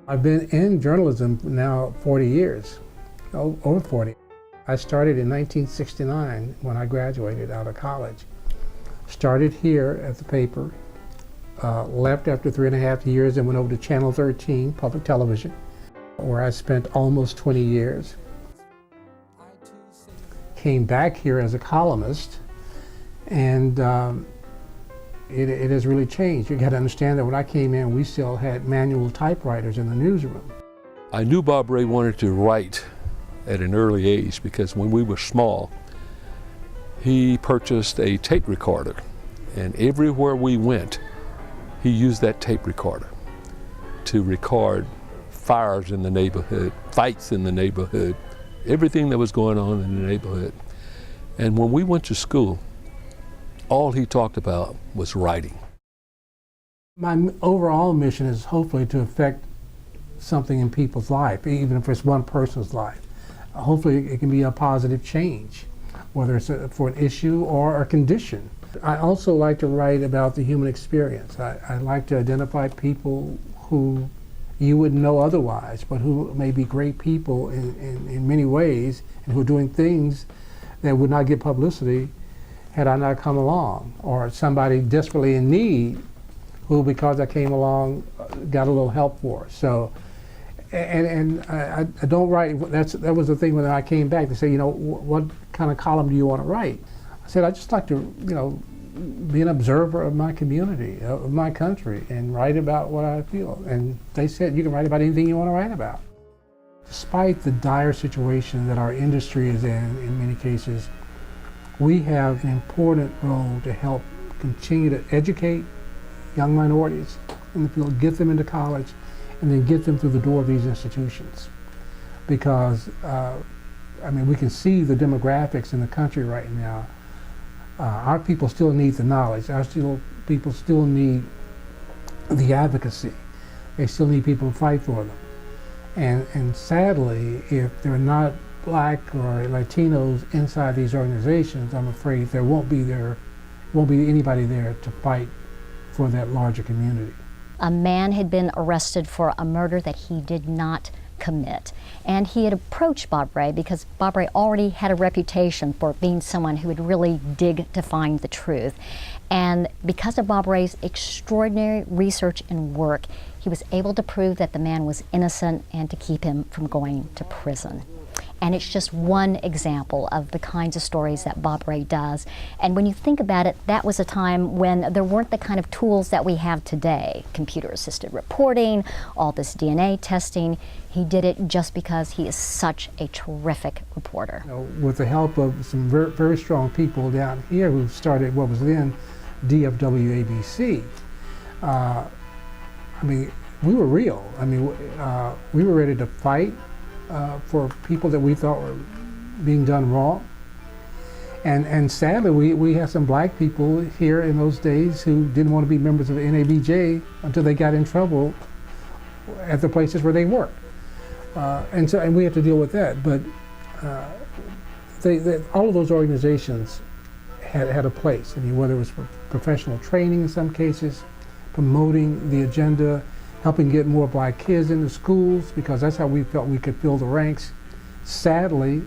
I've been in journalism now 40 years, over 40. I started in 1969 when I graduated out of college. Started here at the paper, left after 3.5 years and went over to Channel 13, public television, where I spent almost 20 years. Came back here as a columnist, and it has really changed. You got to understand that when I came in, we still had manual typewriters in the newsroom. I knew Bob Ray wanted to write at an early age because when we were small, he purchased a tape recorder, and everywhere we went, he used that tape recorder to record fires in the neighborhood, fights in the neighborhood, everything that was going on in the neighborhood. And when we went to school, all he talked about was writing. My overall mission is hopefully to affect something in people's life, even if it's one person's life. Hopefully it can be a positive change, whether it's for an issue or a condition. I also like to write about the human experience. I like to identify people who you wouldn't know otherwise, but who may be great people in many ways, and who are doing things that would not get publicity had I not come along, or somebody desperately in need who, because I came along, got a little help for. So, and I don't write, that was the thing when I came back. They say, you know, what kind of column do you want to write? I said, I just like to, you know, be an observer of my community, of my country, and write about what I feel. And they said, you can write about anything you want to write about. Despite the dire situation that our industry is in many cases, we have an important role to help continue to educate young minorities in the field, get them into college, and then get them through the door of these institutions. Because, I mean, we can see the demographics in the country right now. Our people still need the knowledge. People still need the advocacy. They still need people to fight for them. And sadly, if they're not Black or Latinos inside these organizations, I'm afraid there won't be anybody there to fight for that larger community. A man had been arrested for a murder that he did not commit. And he had approached Bob Ray because Bob Ray already had a reputation for being someone who would really dig to find the truth. And because of Bob Ray's extraordinary research and work, he was able to prove that the man was innocent and to keep him from going to prison. And it's just one example of the kinds of stories that Bob Ray does. And when you think about it, that was a time when there weren't the kind of tools that we have today. Computer-assisted reporting, all this DNA testing. He did it just because he is such a terrific reporter. You know, with the help of some very, very strong people down here who started what was then DFW-ABC, I mean, we were real. I mean, we were ready to fight for people that we thought were being done wrong. And sadly, we had some Black people here in those days who didn't want to be members of the NABJ until they got in trouble at the places where they worked. And we have to deal with that. But all of those organizations had a place. I mean, whether it was for professional training in some cases, promoting the agenda, helping get more Black kids into schools, because that's how we felt we could fill the ranks. Sadly,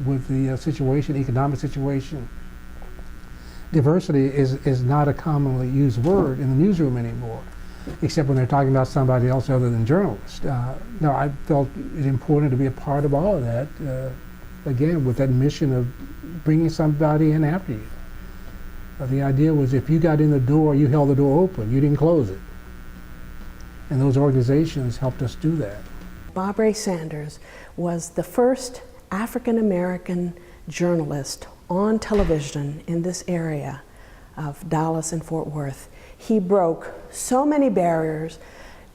with the economic situation, diversity is not a commonly used word in the newsroom anymore, except when they're talking about somebody else other than journalists. No, I felt it important to be a part of all of that, again, with that mission of bringing somebody in after you. The idea was if you got in the door, you held the door open, you didn't close it. And those organizations helped us do that. Bob Ray Sanders was the first African-American journalist on television in this area of Dallas and Fort Worth. He broke so many barriers,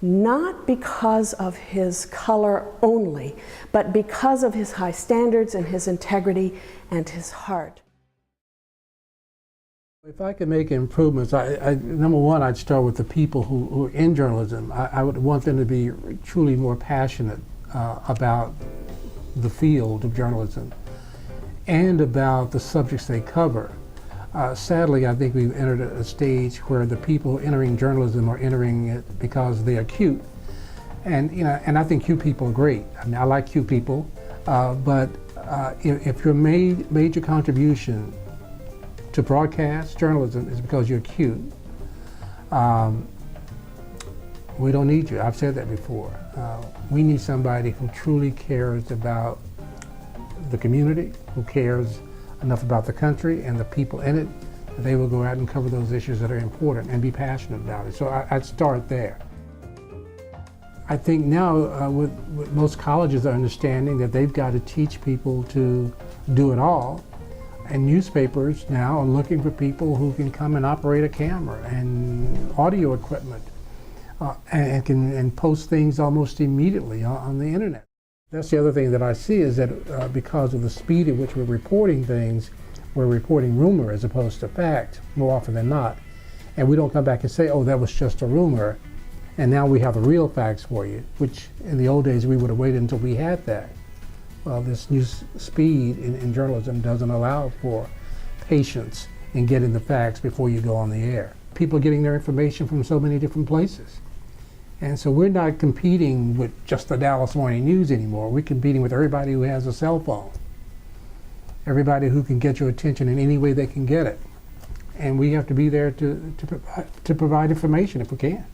not because of his color only, but because of his high standards and his integrity and his heart. If I could make improvements, number one, I'd start with the people who are in journalism. I would want them to be truly more passionate about the field of journalism and about the subjects they cover. Sadly, I think we've entered a stage where the people entering journalism are entering it because they are cute. And and I think cute people are great. I mean, I like cute people, but if your major contribution to broadcast journalism is because you're cute, we don't need you. I've said that before. We need somebody who truly cares about the community, who cares enough about the country and the people in it, that they will go out and cover those issues that are important and be passionate about it. So I'd start there. I think now with most colleges are understanding that they've got to teach people to do it all. And newspapers now are looking for people who can come and operate a camera and audio equipment and post things almost immediately on the internet. That's the other thing that I see is that because of the speed at which we're reporting things, we're reporting rumor as opposed to fact more often than not. And we don't come back and say, oh, that was just a rumor, and now we have the real facts for you, which in the old days we would have waited until we had that. Well, this new speed in journalism doesn't allow for patience in getting the facts before you go on the air. People are getting their information from so many different places. And so we're not competing with just the Dallas Morning News anymore. We're competing with everybody who has a cell phone. Everybody who can get your attention in any way they can get it. And we have to be there to provide information if we can.